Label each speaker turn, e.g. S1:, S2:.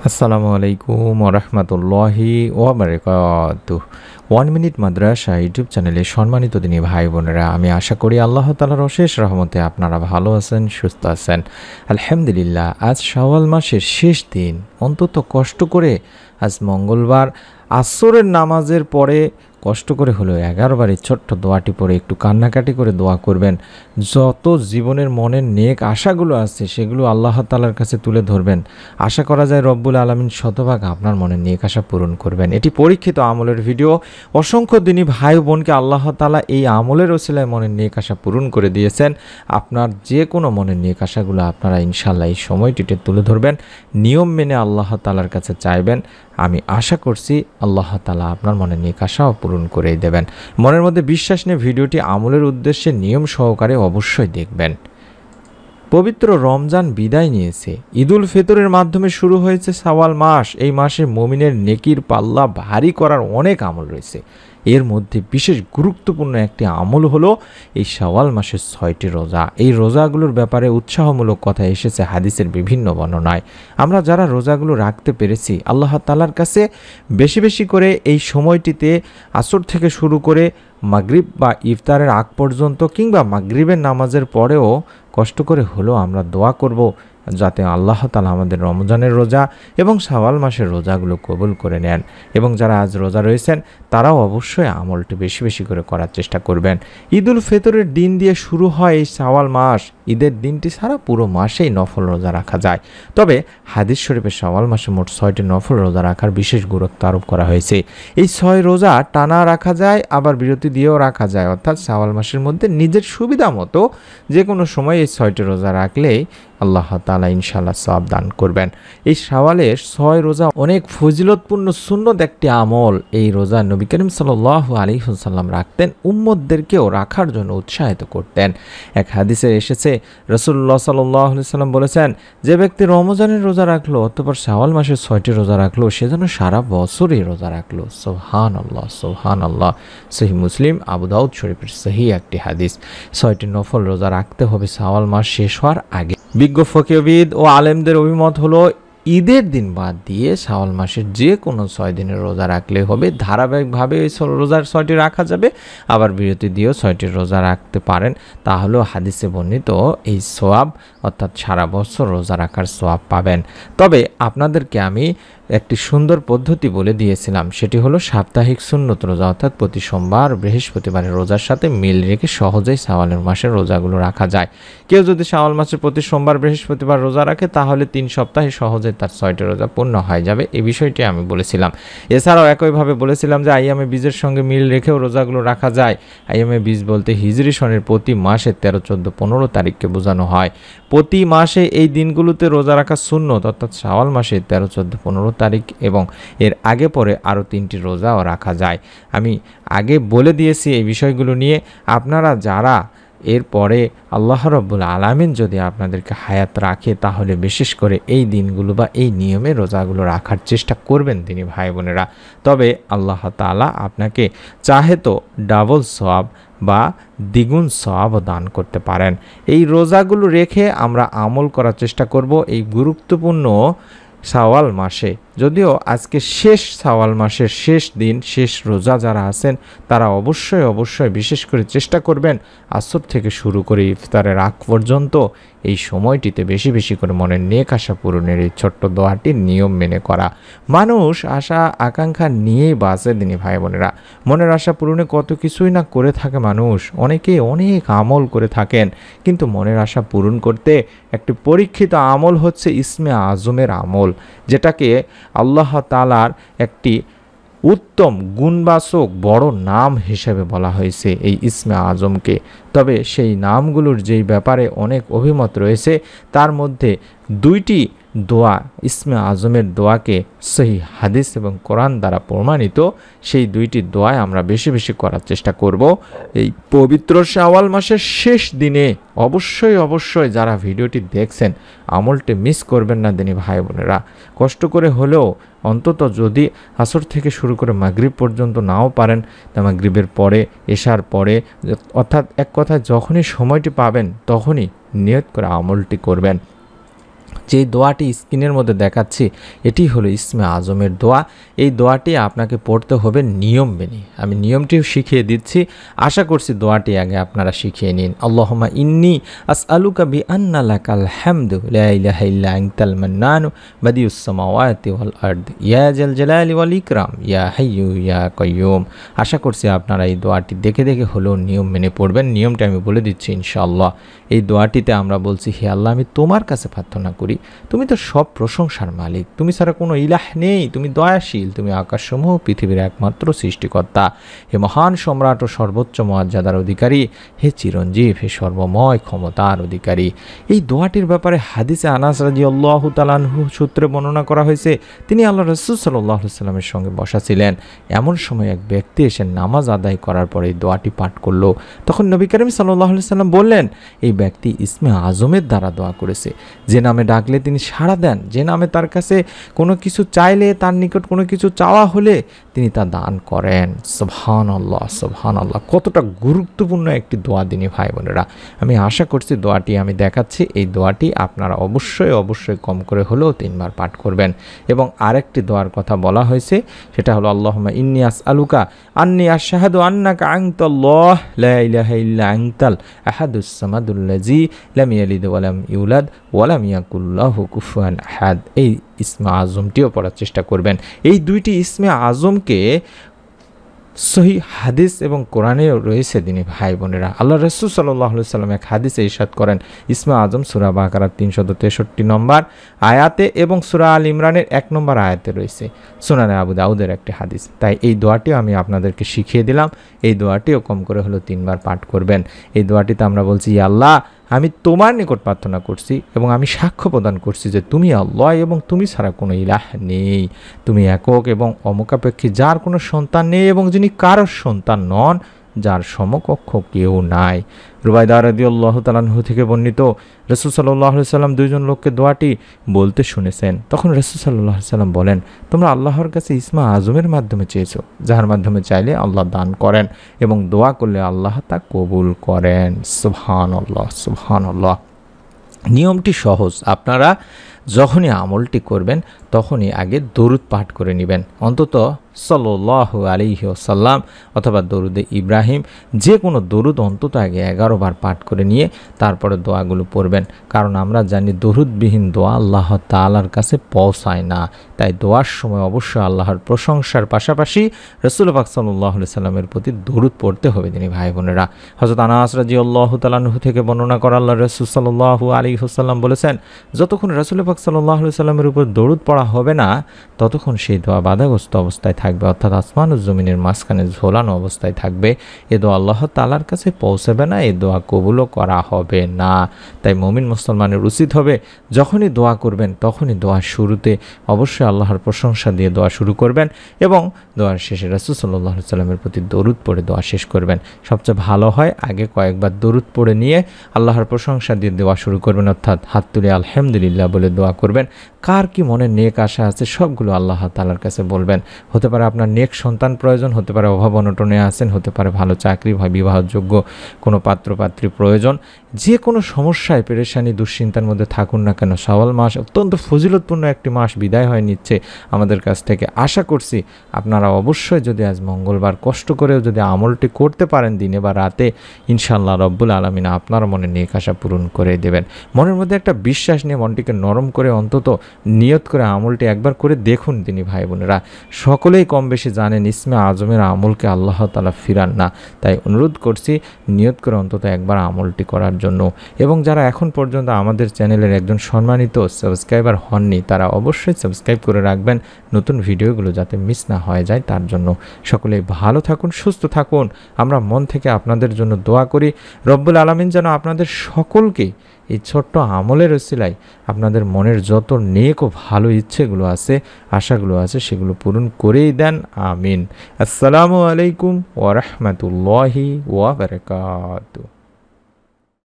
S1: আসসালামু আলাইকুম ওয়া রাহমাতুল্লাহি ওয়া বারাকাতুহু। 1 মিনিট মাদ্রাসা ইউটিউব চ্যানেলে সম্মানিত দিনী ভাই বোনেরা, আমি আশা করি আল্লাহ তাআলার অশেষ রহমতে আপনারা ভালো আছেন, সুস্থ আছেন। আলহামদুলিল্লাহ, আজ শাওয়াল মাসের শেষ দিন। অন্তত কষ্ট করে আজ মঙ্গলবার আসরের নামাজের পরে কষ্ট করে হলেও 11 বার এই ছোট্ট দোয়াটি পড়ে একটু কান্নাকাটি করে দোয়া করবেন। যত জীবনের মনের নেক আশাগুলো আছে সেগুলো আল্লাহ তাআলার কাছে তুলে ধরবেন। আশা করা যায় রব্বুল আলামিন শতভাগ আপনার মনের নেক আশা পূরণ করবেন। এটি পরীক্ষিত আমলের ভিডিও। অসংখ্য দিনী ভাই বোনকে আল্লাহ তাআলা এই আমলের ওসিলায় মনের নেক আশা পূরণ করে দিয়েছেন। আপনার যে কোনো মনের নেক আশাগুলো আপনারা ইনশাআল্লাহ এই সময়টিতে তুলে ধরবেন, নিয়ম মেনে আল্লাহ তাআলার কাছে চাইবেন। আমি আশা করছি আল্লাহ তাআলা আপনার মনের নেক আশাও পূরণ করেই দেবেন। মনের মধ্যে বিশ্বাস নিয়ে ভিডিওটি আমলের উদ্দেশ্যে নিয়ম সহকারে অবশ্যই দেখবেন। পবিত্র রমজান বিদায় নিয়েছে, ঈদুল ফিতরের মাধ্যমে শুরু হয়েছে শাওয়াল মাস। এই মাসে মুমিনের নেকির পাল্লা ভারী করার অনেক আমল রয়েছে। এর মধ্যে বিশেষ গুরুত্বপূর্ণ একটি আমল হলো এই শাওয়াল মাসের 6টি রোজা। এই রোজাগুলোর ব্যাপারে উৎসাহমূলক কথা এসেছে হাদিসের বিভিন্ন বর্ণনায়। আমরা যারা রোজাগুলো রাখতে পেরেছি, আল্লাহ তাআলার কাছে বেশি বেশি করে এই সময়টিতে আসর থেকে শুরু করে মাগরিব বা ইফতারের আগ পর্যন্ত কিংবা মাগরিবের নামাজের পরেও কষ্ট করে হলেও আমরা দোয়া করব যাতে আল্লাহ তাআলা আমাদের রমজানের রোজা এবং শাওয়াল মাসের রোজাগুলো কবুল করে নেন। এবং যারা আজ রোজা রয়েছেন তারাও অবশ্যই আমলটি বেশি বেশি করে করার চেষ্টা করবেন। ঈদুল ফিতরের দিন দিয়ে শুরু হয় এই শাওয়াল মাস। ঈদের দিনটি ছাড়া পুরো মাসেই নফল রোজা রাখা যায়। তবে হাদিস শরীফে শাওয়াল মাসে মোট 6টি নফল রোজা রাখার বিশেষ গুরুত্ব আরোপ করা হয়েছে। এই 6 রোজা টানা রাখা যায়, আবার বিরতি দিয়েও রাখা যায়। অর্থাৎ শাওয়াল মাসের মধ্যে নিজের সুবিধা মতো যে কোনো সময় এই 6টি রোজা রাখলেই আল্লাহ তাআলা ইনশাআল্লাহ সওয়াব দান করবেন। এই শাওয়ালের 6 রোজা অনেক ফজিলতপূর্ণ সুন্নত একটি আমল। এই রোজা নবী করিম সাল্লাল্লাহু আলাইহি ওয়াসাল্লাম রাখতেন, উম্মতদেরকেও রাখার জন্য উৎসাহিত করতেন। এক হাদিসে এসেছে, রাসূলুল্লাহ সাল্লাল্লাহু আলাইহি ওয়াসাল্লাম বলেছেন, যে ব্যক্তি রমজানের রোজা রাখলো অতঃপর শাওয়াল মাসের 6টি রোজা রাখলো, সে যেন সারা বছরই রোজা রাখলো। সুবহানাল্লাহ, সুবহানাল্লাহ। সহিহ মুসলিম, আবু দাউদ শরীফের সহিহ একটি হাদিস। 6টি নফল রোজা রাখতে হবে শাওয়াল মাস শেষ হওয়ার আগে। বিজ্ঞ ফকিহবিদ ও আলেমদের অভিমত হলো, ঈদের দিন বাদ দিয়ে শাওয়াল মাসের যে কোনো 6 দিনের রোজা রাখলে হবে। ধারাবাহিকভাবে এই রোজার 6টি রাখা যাবে, আবার বিরতি দিয়েও 6টি রোজা রাখতে পারেন। তাহলেও হাদিসে বর্ণিত এই সোয়াব, অর্থাৎ সারা বছর রোজা রাখার সোয়াব পাবেন। তবে আপনাদেরকে আমি একটি সুন্দর পদ্ধতি বলে দিয়েছিলাম, সেটি হলো সাপ্তাহিক সুন্নত রোজা। অর্থাৎ প্রতি সোমবার বৃহস্পতিবারের রোজার সাথে মিল রেখে সহজেই শাওয়ালের মাসের রোজাগুলো রাখা যায়। কেউ যদি শাওয়াল মাসের প্রতি সোমবার বৃহস্পতিবার রোজা রাখে তাহলে 3 সপ্তাহে সহজে তার 6টি রোজা পূর্ণ হয়ে যাবে। এই বিষয়টি আমি বলেছিলাম। এছাড়াও একইভাবে বলেছিলাম যে আইয়ামে বীজের সঙ্গে মিল রেখেও রোজাগুলো রাখা যায়। আইয়ামে বীজ বলতে হিজরি সনের প্রতি মাসে 13, 14, 15 তারিখকে বোঝানো হয়। প্রতি মাসে এই দিনগুলোতে রোজা রাখা সুন্নত, অর্থাৎ শাওয়াল মাসে 13, 14, 15 তারিখ এবং এর আগে পরে আরও 3টি রোজাও রাখা যায়। আমি আগে বলে দিয়েছি এই বিষয়গুলো নিয়ে। আপনারা যারা এরপরে আল্লাহ রাব্বুল আলামিন যদি আপনাদেরকে হায়াত রাখে তাহলে বিশেষ করে এই দিনগুলো বা এই নিয়মে রোজাগুলো রাখার চেষ্টা করবেন তিনি ভাই বোনেরা। তবে আল্লাহ তাআলা আপনাকে চাহে তো ডাবল সওয়াব বা দ্বিগুণ সওয়াব দান করতে পারেন। এই রোজাগুলো রেখে আমরা আমল করার চেষ্টা করব এই গুরুত্বপূর্ণ শাওয়াল মাসে। যদিও আজকে শেষ শাওয়াল মাসের শেষ দিন, শেষ রোজা যারা আছেন তারা অবশ্যই বিশেষ করে চেষ্টা করবেন আসর থেকে শুরু করে ইফতারের আগ পর্যন্ত এই সময়টিতে বেশি বেশি করে মনের নেক আশা পূরণের এই ছোট্ট দোয়াটির নিয়ম মেনে করা। মানুষ আশা আকাঙ্ক্ষা নিয়েই বাঁচে দিনী ভাই বোনেরা। মনের আশা পূরণে কত কিছুই না করে থাকে মানুষ, অনেকে অনেক আমল করে থাকেন, কিন্তু মনের আশা পূরণ করতে একটি পরীক্ষিত আমল হচ্ছে ইসমে আজমের আমল, যেটাকে আল্লাহ তাআলার একটি উত্তম গুণবাচক বড় নাম হিসেবে বলা হয়েছে এই ইসমে আজমকে। তবে সেই নামগুলোর যেই ব্যাপারে অনেক অভিমত রয়েছে, তার মধ্যে 2টি দোয়া, ইসমে আজমের দোয়াকে সহিহ হাদিস এবং কোরআন দ্বারা প্রমাণিত, সেই 2টি দোয়ায় আমরা বেশি বেশি করার চেষ্টা করব এই পবিত্র শাওয়াল মাসের শেষ দিনে। অবশ্যই যারা ভিডিওটি দেখছেন আমলটি মিস করবেন না দিনী ভাই বোনেরা। কষ্ট করে হলেও অন্তত যদি আসর থেকে শুরু করে মাগরিব পর্যন্ত নাও পারেন, তা মাগরিবের পরে, এশার পরে, অর্থাৎ এক কথায় যখনই সময়টি পাবেন তখনই নিয়ত করে আমলটি করবেন। যে দোয়াটি স্ক্রিনের মধ্যে দেখাচ্ছি এটি হলো ইসমে আজমের দোয়া। এই দোয়াটি আপনাকে পড়তে হবে নিয়ম মেনে। আমি নিয়মটিও শিখিয়ে দিচ্ছি, আশা করছি দোয়াটি আগে আপনারা শিখিয়ে নিন। আল্লাহুম্মা ইন্নী আসআলুকা বিআন্না লাকাল হামদু লা ইলাহা ইল্লা আনতাল মান্নানু বাদিউস সামাওয়াতি ওয়াল আরদ ইয়া জাল জালালি ওয়াল ইকরাম ইয়া হাইয়্যু ইয়া কাইয়্যুম। আশা করছি আপনারা এই দোয়াটি দেখে দেখে হলেও নিয়ম মেনে পড়বেন। নিয়মটা আমি বলে দিচ্ছি ইনশাআল্লাহ। এই দোয়াটিতে আমরা বলছি, হে আল্লাহ, আমি তোমার কাছে প্রার্থনা করি, তুমি তো সব প্রশংসার মালিক, তুমি ছাড়া কোনো ইলাহ নেই, তুমি দয়াশীল, তুমি আকাশসমূহ পৃথিবীর একমাত্র সৃষ্টিকর্তা, হে মহান সম্রাট ও সর্বোচ্চ মর্যাদার অধিকারী, হে চিরঞ্জীব, হে সর্বময় ক্ষমতার অধিকারী। এই দোয়াটির ব্যাপারে হাদিসে আনাস রাদিয়াল্লাহু তাআলা আনহু সূত্রে বর্ণনা করা হয়েছে, তিনি আল্লাহ রাসূল সাল্লাল্লাহু আলাইহি সাল্লামের সঙ্গে বসা ছিলেন। এমন সময় এক ব্যক্তি এসে নামাজ আদায় করার পরে এই দোয়াটি পাঠ করল। তখন নবী করিম সাল্লাল্লাহু আলাইহি সাল্লাম বললেন, এই ব্যক্তি ইসমে আজমের দ্বারা দোয়া করেছে। যে নামে ডাকলে তিনি সাড়া দেন, যে নামে তার কাছে কোনো কিছু চাইলে, তার নিকট কোনো কিছু চাওয়া হলে তিনি তা দান করেন। সুবহানাল্লাহ, সুবহানাল্লাহ। কতটা গুরুত্বপূর্ণ একটি দোয়া দিনী ভাই বোনেরা। আমি আশা করছি দোয়াটি আমি দেখাচ্ছি, এই দোয়াটি আপনারা অবশ্যই অবশ্যই কম করে হলেও 3 বার পাঠ করবেন। এবং আরেকটি দোয়ার কথা বলা হয়েছে, সেটা হলো আল্লাহুম্মা ইন্নী আসআলুকা আন্নী আশহাদু আন্নাকা আনতাল্লাহ লা ইলাহা ইল্লা আনতাল আহাদুস সামাদুল্লাযী লাম ইয়ালিদ ওয়া লাম ইউলাদ ওয়া লাম ইয়াকুল লাহু কুফুয়ান আহাদ। এই ইসমে আজমটিও পড়ার চেষ্টা করবেন। এই 2টি ইসমে আজমকে সহি হাদিস এবং কোরআনেও রয়েছে দিনী ভাই বোনেরা। আল্লাহ রাসূল সাল্লাল্লাহু আলাইহি সাল্লাম এক হাদিসে ইরশাদ করেন, ইসমে আজম সূরা বাকারার 363 নম্বর আয়াতে এবং সূরা আল ইমরানের 1 নম্বর আয়াতে রয়েছে। সুনানে আবু দাউদের একটি হাদিস। তাই এই দোয়াটিও আমি আপনাদেরকে শিখিয়ে দিলাম। এই দোয়াটিও কম করে হলো 3 বার পাঠ করবেন। এই দোয়াটিতে আমরা বলছি, ইয়া আল্লাহ, আমি তোমার নিকট প্রার্থনা করছি এবং আমি সাক্ষ্য প্রদান করছি যে তুমি আল্লাহ এবং তুমি ছাড়া কোনো ইলাহ নেই। তুমি একক এবং অমুখাপেক্ষী, যার কোনো সন্তান নেই এবং যিনি কারোর সন্তান নন, যার সমকক্ষ কেউ নাই। রুবাইদা রাদিয়াল্লাহু তাআলা আনহু থেকে বর্ণিত, রাসূল সাল্লাল্লাহু আলাইহি সাল্লাম 2 জন লোককে দোয়াটি বলতে শুনেছেন। তখন রাসূল সাল্লাল্লাহু আলাইহি সাল্লাম বলেন, তোমরা আল্লাহর কাছে ইসমে আজমের মাধ্যমে চেয়েছো, যার মাধ্যমে চাইলে আল্লাহ দান করেন এবং দোয়া করলে আল্লাহ তা কবুল করেন। সুবহানাল্লাহ, সুবহানাল্লাহ। নিয়মটি সহজ। আপনারা যখনই আমলটি করবেন তখনই আগে দরুদ পাঠ করে নেবেন, অন্তত সাল্লাল্লাহু আলাইহি ওয়াসাল্লাম অথবা দরুদে ইব্রাহিম, যে কোনো দরুদ অন্তত আগে 11 বার পাঠ করে নিয়ে তারপরে দোয়াগুলো পড়বেন। কারণ আমরা জানি দরুদবিহীন দোয়া আল্লাহ তাআলার কাছে পৌঁছায় না। তাই দোয়ার সময় অবশ্যই আল্লাহর প্রশংসার পাশাপাশি রাসূল পাক সাল্লাল্লাহু আলাইহি সাল্লামের প্রতি দরুদ পড়তে হবে দিনী ভাই বোনেরা। হযরত আনাস রাদিয়াল্লাহু তাআলা আনহু থেকে বর্ণনা করা, আল্লাহর রাসূল সাল্লাল্লাহু আলাইহি ওয়াসাল্লাম বলেছেন, যতক্ষণ রাসূল পাক সাল্লাল্লাহু আলাইহি সাল্লামের উপর দরুদ পড়া হবে না ততক্ষণ সেই দোয়া বাধাগ্রস্ত অবস্থায় থাকবে, অর্থাৎ আসমান ও জমিনের মাঝখানে ঝোলানো অবস্থায় থাকবে। এ দোয়া আল্লাহ তাআলার কাছে পৌঁছাবে না, এ দোয়া কবুলও করা হবে না। তাই মুমিন মুসলমানের উচিত হবে যখনই দোয়া করবেন তখনই দোয়ার শুরুতে অবশ্যই আল্লাহর প্রশংসা দিয়ে দোয়া শুরু করবেন এবং দোয়ার শেষে রাসূল সাল্লাল্লাহু আলাইহি সাল্লামের প্রতি দরুদ পড়ে দোয়া শেষ করবেন। সবচেয়ে ভালো হয় আগে কয়েকবার দরুদ পড়ে নিয়ে আল্লাহর প্রশংসা দিয়ে দোয়া শুরু করবেন, অর্থাৎ হাত তুলে আলহামদুলিল্লাহ বলে দোয়া করবেন। কার কি মনে নেক আশা আছে সবগুলো আল্লাহ তাআলার কাছে বলবেন। হতে পারে আপনার নেক সন্তান প্রয়োজন, হতে পারে অভাব অনটনে আছেন, হতে পারে ভালো চাকরি বা বিবাহযোগ্য কোনো পাত্রপাত্রী প্রয়োজন। যে কোনো সমস্যায় পেরেশানি দুশ্চিন্তার মধ্যে থাকুন না কেন, শাওয়াল মাস অত্যন্ত ফজিলতপূর্ণ একটি মাস বিদায় হয়ে নিচ্ছে আমাদের কাছ থেকে। আশা করছি আপনারা অবশ্যই যদি আজ মঙ্গলবার কষ্ট করেও যদি আমলটি করতে পারেন দিনে বা রাতে, ইনশাআল্লাহ রব্বুল আলামিন আপনার মনে নেক আশা পূরণ করে দেবেন। মনের মধ্যে একটা বিশ্বাস নিয়ে মনটিকে নরম করে অন্তত নিয়ত করে আমলটি একবার করে দেখুন দিনী ভাই বোনেরা। সকলেই কম বেশি জানেন ইসমে আজমের আমলকে আল্লাহ তাআলা ফিরান না। তাই অনুরোধ করছি নিয়ত করে অন্তত একবার আমলটি করার জন্য। এবং যারা এখন পর্যন্ত আমাদের চ্যানেলের একজন সম্মানিত সাবস্ক্রাইবার হননি তারা অবশ্যই সাবস্ক্রাইব করে রাখবেন, নতুন ভিডিওগুলো যাতে মিস না হয়ে যায় তার জন্য। সকলেই ভালো থাকুন, সুস্থ থাকুন। আমরা মন থেকে আপনাদের জন্য দোয়া করি রব্বুল আলামিন যেন আপনাদের সকলকে এই ছোট্ট আমলের ওসিলায় আপনাদের মনের যত নেক ও ভালো ইচ্ছেগুলো আছে, আশাগুলো আছে, সেগুলো পূরণ করেই দেন। আমিন। আসসালামু আলাইকুম ওয়া রাহমাতুল্লাহি ওয়া বারাকাতুহু।